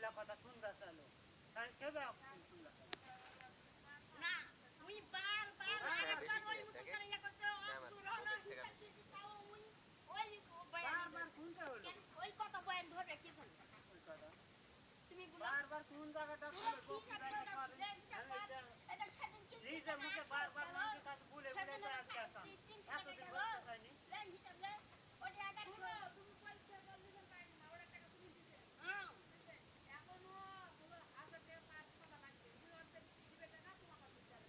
বলে কথা শুনতে চালো তাই কেবে শুনতে না মুই বার আরেকবার ওই মুখ করে ইয়া করতে অতুরনা হিসাব তাও মুই ওই বয়ান বারবার শুনতে হলো ওই কথা বয়ান ধরে কি জানি ওই কথা তুমি বারবার কোন জায়গাটা করে কপি রাখা করে এটা সেদিন কি নিজে মুখে বারবার মানুষের কাছে বলে বলে আজকে আসাম এতদিন বলতে চাইনি লে হিসাব লে ওটা আটা তুমি পয়সা বললেন পাইনি না ওটা টাকা তুমি দিবে হ্যাঁ এখনো বলো 1000 টাকা পাঁচ টাকা লাগবে তুমি অর্ধেক দিবে টাকা তোমার কাছে যাবে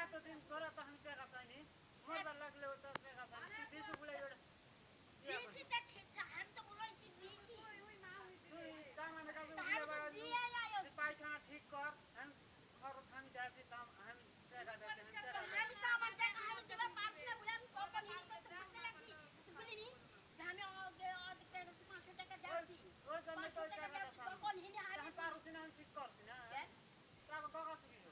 এতদিন ধরে তখন টাকা চাইনি মরবার লাগলে ওটা টাকা চাইনি তুই দিশু বলে দিছি তা ঠিক আমি তো বলাইছি দিছি ওই না হইছে তুই দামানের কাছে বলে বেড়ালি তুই পায়খানা ঠিক কর আমি খরচ আমি যাচ্ছি দাম আমি টাকা দিচ্ছি আমি তো আমার টাকা আমি দেব পারছি না বলে আমি কোম্পানি করতে পারতে লাগি বলিনি যে আমি অর্ধেক টাকা 500 টাকা যাচ্ছি ওই জন্য তো টাকাটা তখন হিনে আমি হারি পারছি না আমি ঠিক করছি না টাকা টাকা শুকিল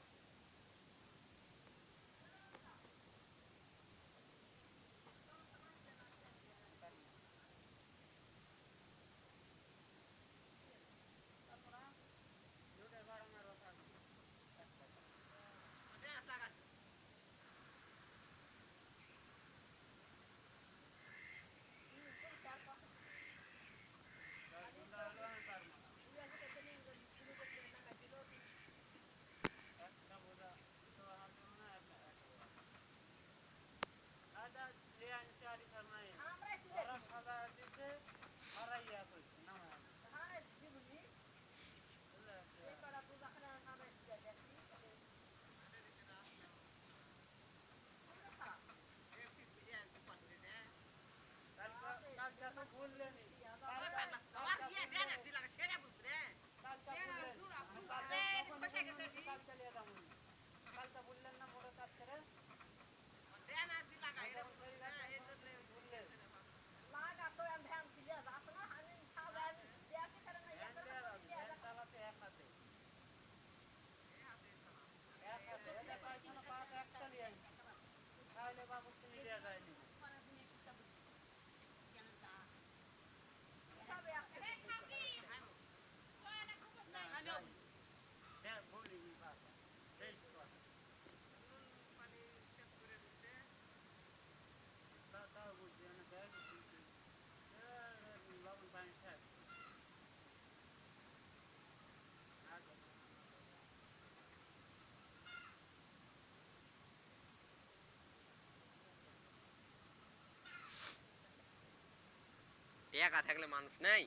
টাকা থাকলে মানুষ নাই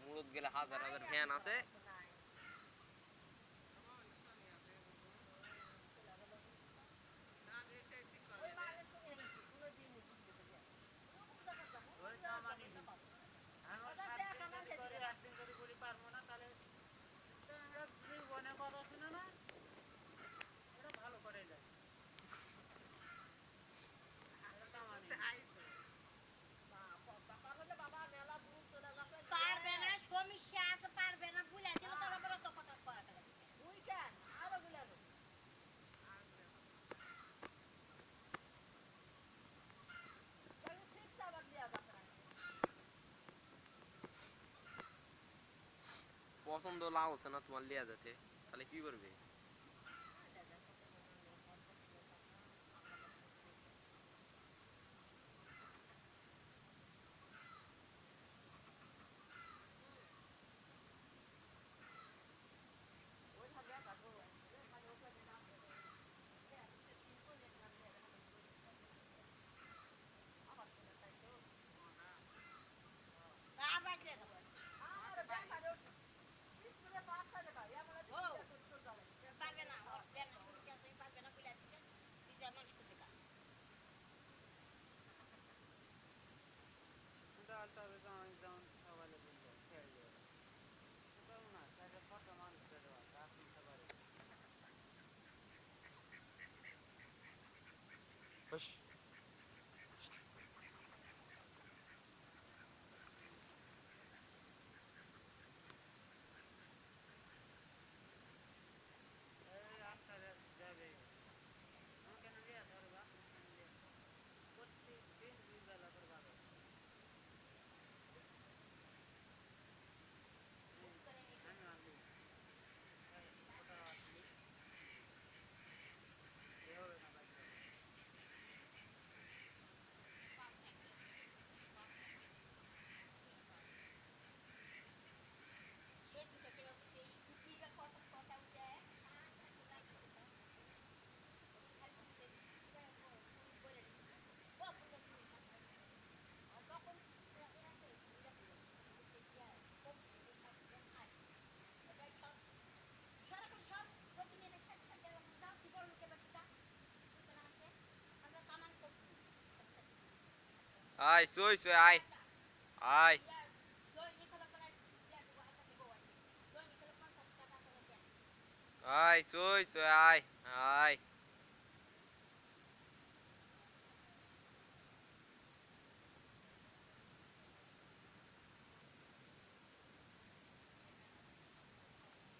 মুরত গেলে হাজার হাজার ফ্যান আছে একদিন যদি বলি পারবো না তাহলে বনে কথা শুনে না এটা ভালো করে যায় পারবে না সমস্যা আছে পারবে না ভুলে দিল তোর বড় তো কথা করা গেল তুই কেন আরো গুলানো তাহলে ঠিক সাবান দিয়া যাবে পছন্দ লাভ হচ্ছে না তোমার লিয়া যেতে তাহলে কি করবে আবার দেব আমার ব্যাপারে স্কুলে পাস করে ভাই আমরা তো করতে যাবে আয় সই সই আয় আয় আয় সই সই আয় আয়